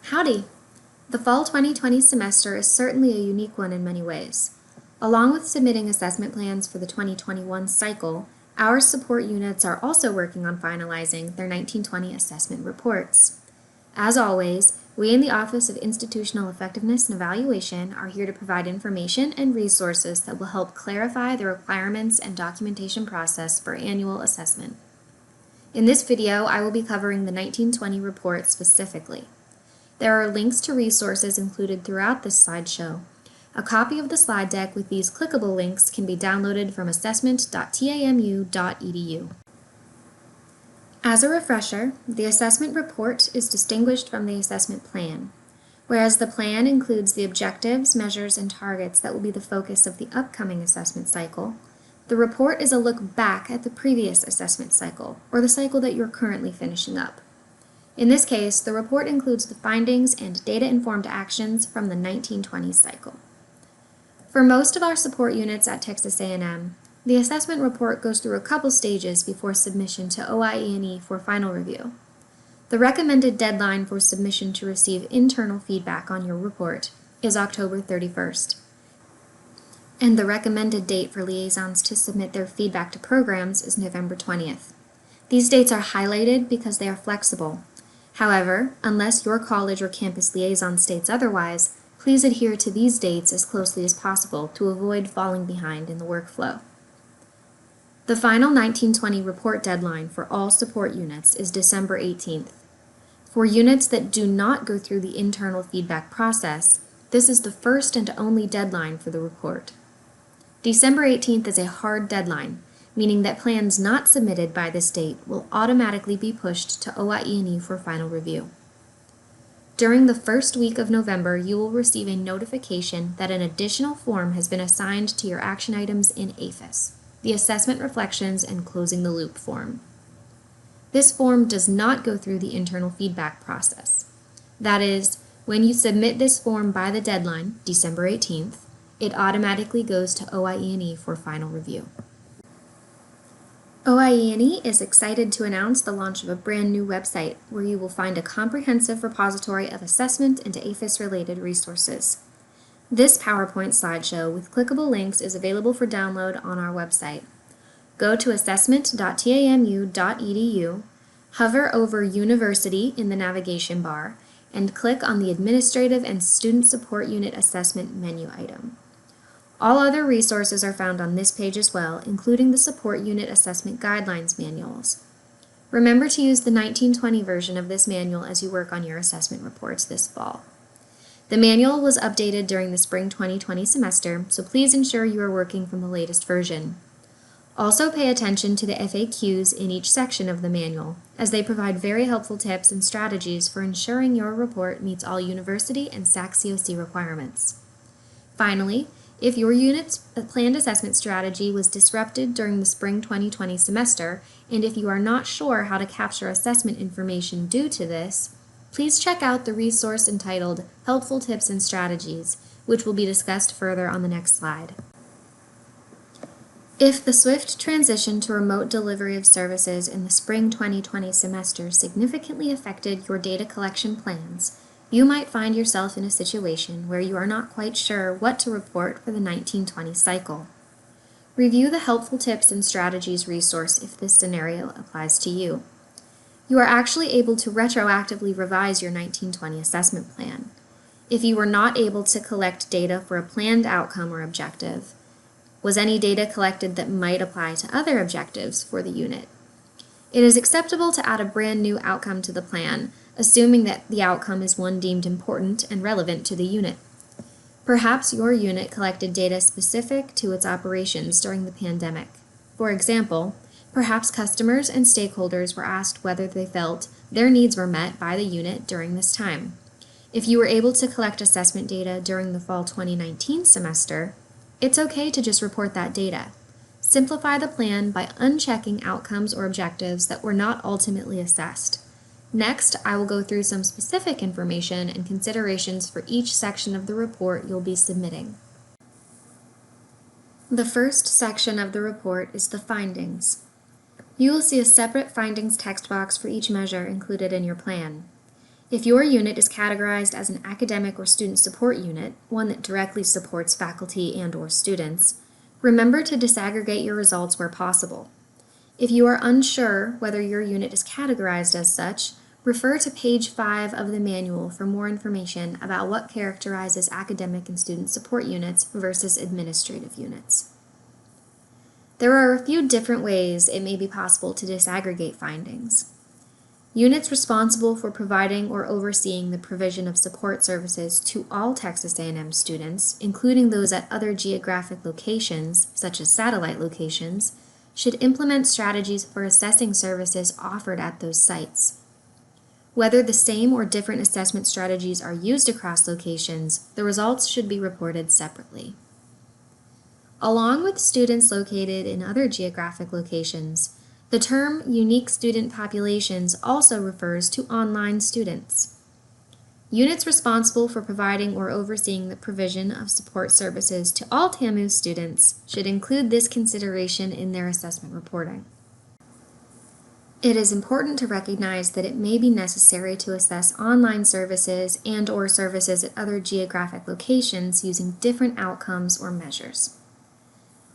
Howdy! The fall 2020 semester is certainly a unique one in many ways. Along with submitting assessment plans for the 2021 cycle, our support units are also working on finalizing their 1920 assessment reports. As always, we in the Office of Institutional Effectiveness and Evaluation are here to provide information and resources that will help clarify the requirements and documentation process for annual assessment. In this video, I will be covering the 1920 report specifically. There are links to resources included throughout this slideshow. A copy of the slide deck with these clickable links can be downloaded from assessment.tamu.edu. As a refresher, the assessment report is distinguished from the assessment plan. Whereas the plan includes the objectives, measures, and targets that will be the focus of the upcoming assessment cycle, the report is a look back at the previous assessment cycle, or the cycle that you're currently finishing up. In this case, the report includes the findings and data-informed actions from the 1920 cycle. For most of our support units at Texas A&M, the assessment report goes through a couple stages before submission to OIE&E for final review. The recommended deadline for submission to receive internal feedback on your report is October 31st. And the recommended date for liaisons to submit their feedback to programs is November 20th. These dates are highlighted because they are flexible. However, unless your college or campus liaison states otherwise, please adhere to these dates as closely as possible to avoid falling behind in the workflow. The final 1920 report deadline for all support units is December 18th. For units that do not go through the internal feedback process, this is the first and only deadline for the report. December 18th is a hard deadline, meaning that plans not submitted by this date will automatically be pushed to OIE&E for final review. During the first week of November, you will receive a notification that an additional form has been assigned to your action items in APHIS, the Assessment Reflections and Closing the Loop form. This form does not go through the internal feedback process. That is, when you submit this form by the deadline, December 18th, it automatically goes to OIE&E for final review. OIE&E is excited to announce the launch of a brand new website where you will find a comprehensive repository of assessment and APHIS-related resources. This PowerPoint slideshow with clickable links is available for download on our website. Go to assessment.tamu.edu, hover over University in the navigation bar, and click on the Administrative and Student Support Unit Assessment menu item. All other resources are found on this page as well, including the Support Unit Assessment Guidelines manuals. Remember to use the 1920 version of this manual as you work on your assessment reports this fall. The manual was updated during the spring 2020 semester, so please ensure you are working from the latest version. Also pay attention to the FAQs in each section of the manual, as they provide very helpful tips and strategies for ensuring your report meets all university and SAC-COC requirements. Finally, if your unit's planned assessment strategy was disrupted during the spring 2020 semester, and if you are not sure how to capture assessment information due to this, please check out the resource entitled Helpful Tips and Strategies, which will be discussed further on the next slide. If the swift transition to remote delivery of services in the spring 2020 semester significantly affected your data collection plans, you might find yourself in a situation where you are not quite sure what to report for the 1920 cycle. Review the Helpful Tips and Strategies resource if this scenario applies to you. You are actually able to retroactively revise your 1920 assessment plan. If you were not able to collect data for a planned outcome or objective, was any data collected that might apply to other objectives for the unit? It is acceptable to add a brand new outcome to the plan, assuming that the outcome is one deemed important and relevant to the unit. Perhaps your unit collected data specific to its operations during the pandemic. For example, perhaps customers and stakeholders were asked whether they felt their needs were met by the unit during this time. If you were able to collect assessment data during the fall 2019 semester, it's okay to just report that data. Simplify the plan by unchecking outcomes or objectives that were not ultimately assessed. Next, I will go through some specific information and considerations for each section of the report you'll be submitting. The first section of the report is the findings. You will see a separate findings text box for each measure included in your plan. If your unit is categorized as an academic or student support unit, one that directly supports faculty and/or students, remember to disaggregate your results where possible. If you are unsure whether your unit is categorized as such, refer to page 5 of the manual for more information about what characterizes academic and student support units versus administrative units. There are a few different ways it may be possible to disaggregate findings. Units responsible for providing or overseeing the provision of support services to all Texas A&M students, including those at other geographic locations, such as satellite locations, should implement strategies for assessing services offered at those sites. Whether the same or different assessment strategies are used across locations, the results should be reported separately. Along with students located in other geographic locations, the term unique student populations also refers to online students. Units responsible for providing or overseeing the provision of support services to all TAMU students should include this consideration in their assessment reporting. It is important to recognize that it may be necessary to assess online services and/or services at other geographic locations using different outcomes or measures.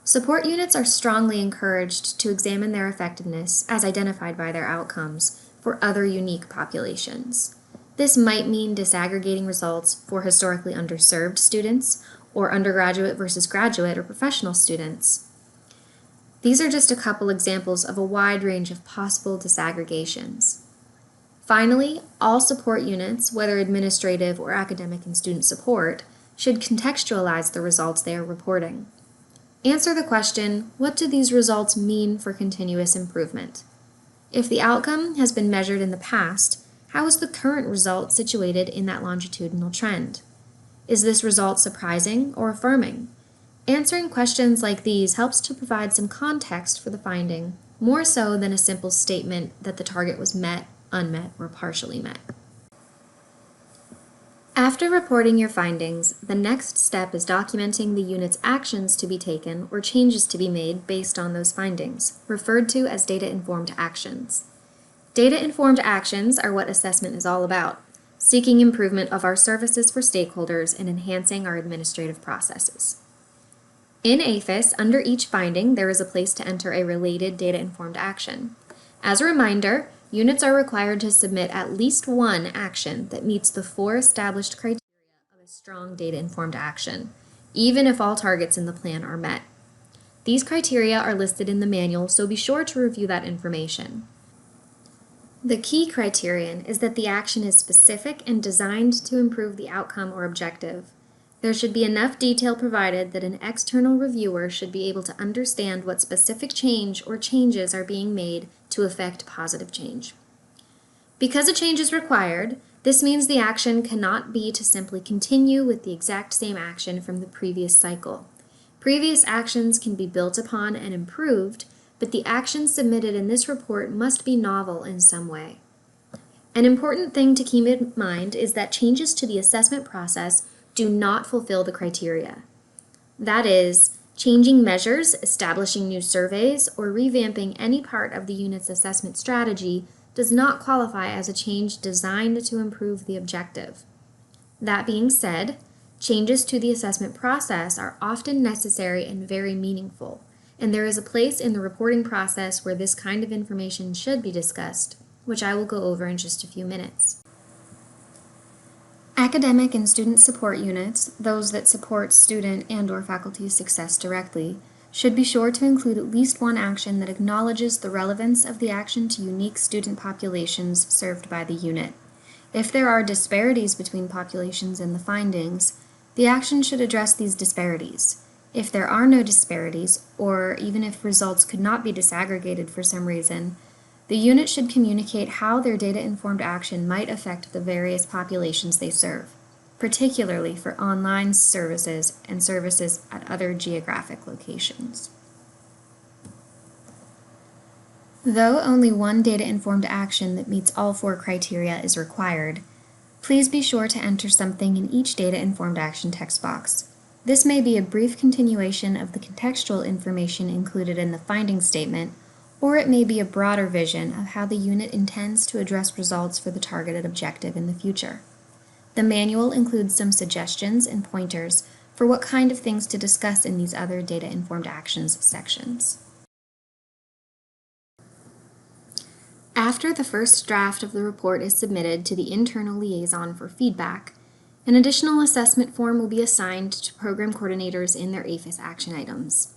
Support units are strongly encouraged to examine their effectiveness, as identified by their outcomes, for other unique populations. This might mean disaggregating results for historically underserved students, or undergraduate versus graduate or professional students. These are just a couple examples of a wide range of possible disaggregations. Finally, all support units, whether administrative or academic and student support, should contextualize the results they are reporting. Answer the question, what do these results mean for continuous improvement? If the outcome has been measured in the past, how is the current result situated in that longitudinal trend? Is this result surprising or affirming? Answering questions like these helps to provide some context for the finding, more so than a simple statement that the target was met, unmet, or partially met. After reporting your findings, the next step is documenting the unit's actions to be taken or changes to be made based on those findings, referred to as data-informed actions. Data-informed actions are what assessment is all about, seeking improvement of our services for stakeholders and enhancing our administrative processes. In APHIS, under each finding, there is a place to enter a related data-informed action. As a reminder, units are required to submit at least one action that meets the 4 established criteria of a strong data-informed action, even if all targets in the plan are met. These criteria are listed in the manual, so be sure to review that information. The key criterion is that the action is specific and designed to improve the outcome or objective. There should be enough detail provided that an external reviewer should be able to understand what specific change or changes are being made to effect positive change. Because a change is required, this means the action cannot be to simply continue with the exact same action from the previous cycle. Previous actions can be built upon and improved, but the action submitted in this report must be novel in some way. An important thing to keep in mind is that changes to the assessment process do not fulfill the criteria. That is, changing measures, establishing new surveys, or revamping any part of the unit's assessment strategy does not qualify as a change designed to improve the objective. That being said, changes to the assessment process are often necessary and very meaningful, and there is a place in the reporting process where this kind of information should be discussed, which I will go over in just a few minutes. Academic and student support units, those that support student and/or faculty success directly, should be sure to include at least one action that acknowledges the relevance of the action to unique student populations served by the unit. If there are disparities between populations in the findings, the action should address these disparities. If there are no disparities, or even if results could not be disaggregated for some reason, the unit should communicate how their data-informed action might affect the various populations they serve, particularly for online services and services at other geographic locations. Though only one data-informed action that meets all 4 criteria is required, please be sure to enter something in each data-informed action text box. This may be a brief continuation of the contextual information included in the finding statement, Or it may be a broader vision of how the unit intends to address results for the targeted objective in the future. The manual includes some suggestions and pointers for what kind of things to discuss in these other data-informed actions sections. After the first draft of the report is submitted to the internal liaison for feedback, an additional assessment form will be assigned to program coordinators in their APHIS action items.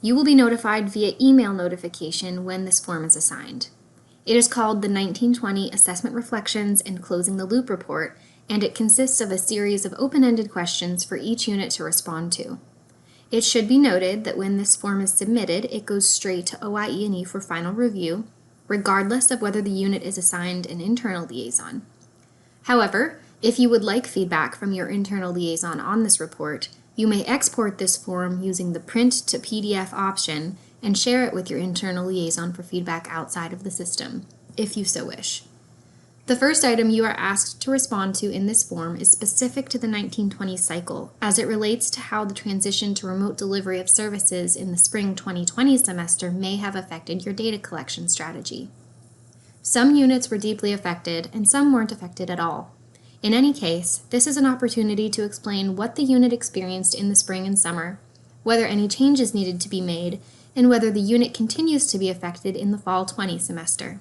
You will be notified via email notification when this form is assigned. It is called the 1920 Assessment Reflections and Closing the Loop Report, and it consists of a series of open-ended questions for each unit to respond to. It should be noted that when this form is submitted, it goes straight to OIE&E for final review, regardless of whether the unit is assigned an internal liaison. However, if you would like feedback from your internal liaison on this report, you may export this form using the Print to PDF option and share it with your internal liaison for feedback outside of the system, if you so wish. The first item you are asked to respond to in this form is specific to the 1920 cycle, as it relates to how the transition to remote delivery of services in the spring 2020 semester may have affected your data collection strategy. Some units were deeply affected, and some weren't affected at all. In any case, this is an opportunity to explain what the unit experienced in the spring and summer, whether any changes needed to be made, and whether the unit continues to be affected in the fall 20 semester.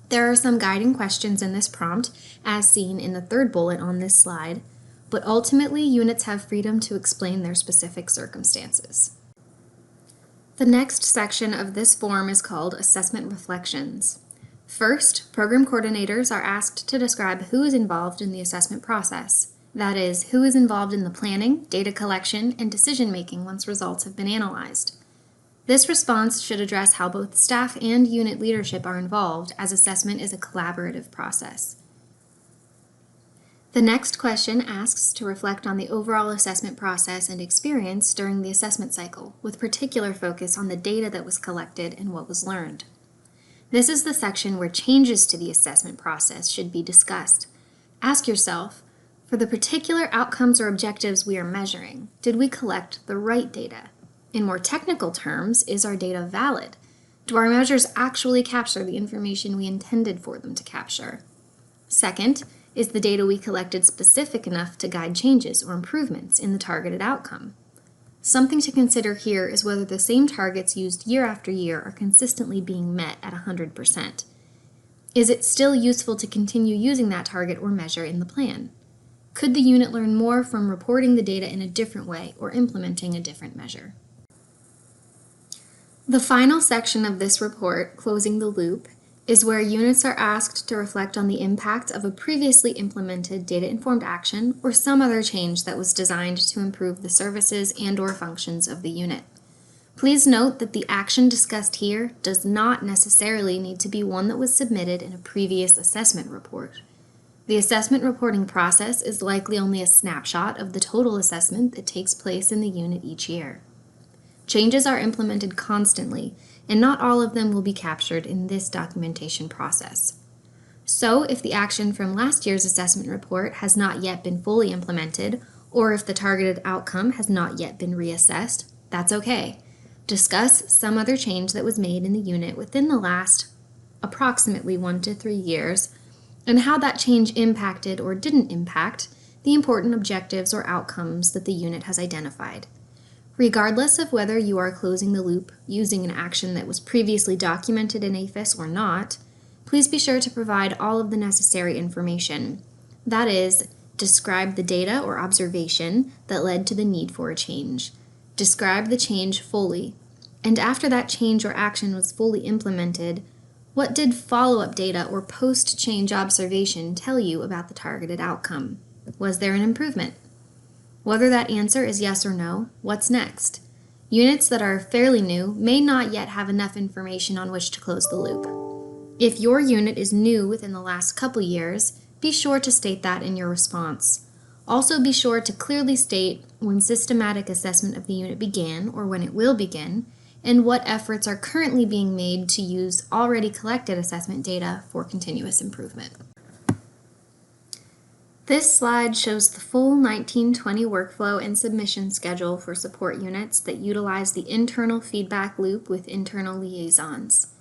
There are some guiding questions in this prompt, as seen in the third bullet on this slide, but ultimately units have freedom to explain their specific circumstances. The next section of this form is called Assessment Reflections. First, program coordinators are asked to describe who is involved in the assessment process. That is, who is involved in the planning, data collection, and decision-making once results have been analyzed. This response should address how both staff and unit leadership are involved, as assessment is a collaborative process. The next question asks to reflect on the overall assessment process and experience during the assessment cycle, with particular focus on the data that was collected and what was learned. This is the section where changes to the assessment process should be discussed. Ask yourself, for the particular outcomes or objectives we are measuring, did we collect the right data? In more technical terms, is our data valid? Do our measures actually capture the information we intended for them to capture? Second, is the data we collected specific enough to guide changes or improvements in the targeted outcome? Something to consider here is whether the same targets used year after year are consistently being met at 100%. Is it still useful to continue using that target or measure in the plan? Could the unit learn more from reporting the data in a different way or implementing a different measure? The final section of this report, Closing the Loop, is where units are asked to reflect on the impact of a previously implemented data-informed action or some other change that was designed to improve the services and/or functions of the unit. Please note that the action discussed here does not necessarily need to be one that was submitted in a previous assessment report. The assessment reporting process is likely only a snapshot of the total assessment that takes place in the unit each year. Changes are implemented constantly, and not all of them will be captured in this documentation process. So, if the action from last year's assessment report has not yet been fully implemented, or if the targeted outcome has not yet been reassessed, that's okay. Discuss some other change that was made in the unit within the last approximately 1 to 3 years, and how that change impacted or didn't impact the important objectives or outcomes that the unit has identified. Regardless of whether you are closing the loop using an action that was previously documented in APHIS or not, please be sure to provide all of the necessary information. That is, describe the data or observation that led to the need for a change. Describe the change fully. And after that change or action was fully implemented, what did follow-up data or post-change observation tell you about the targeted outcome? Was there an improvement? Whether that answer is yes or no, what's next? Units that are fairly new may not yet have enough information on which to close the loop. If your unit is new within the last couple years, be sure to state that in your response. Also be sure to clearly state when systematic assessment of the unit began or when it will begin, and what efforts are currently being made to use already collected assessment data for continuous improvement. This slide shows the full 1920 workflow and submission schedule for support units that utilize the internal feedback loop with internal liaisons.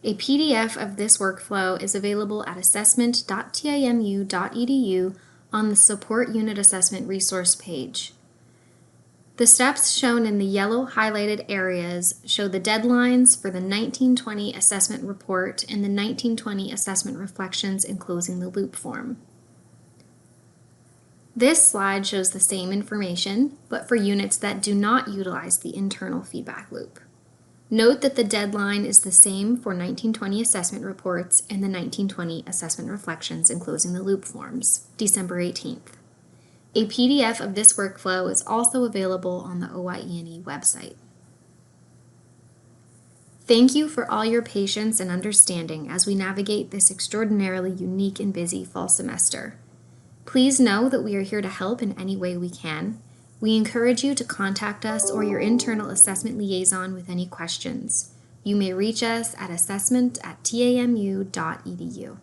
A PDF of this workflow is available at assessment.timu.edu on the Support Unit Assessment resource page. The steps shown in the yellow highlighted areas show the deadlines for the 1920 assessment report and the 1920 assessment reflections and closing the loop form. This slide shows the same information, but for units that do not utilize the internal feedback loop. Note that the deadline is the same for 1920 assessment reports and the 1920 assessment reflections and closing the loop forms, December 18th. A PDF of this workflow is also available on the OIE&E website. Thank you for all your patience and understanding as we navigate this extraordinarily unique and busy fall semester. Please know that we are here to help in any way we can. We encourage you to contact us or your internal assessment liaison with any questions. You may reach us at assessment@tamu.edu.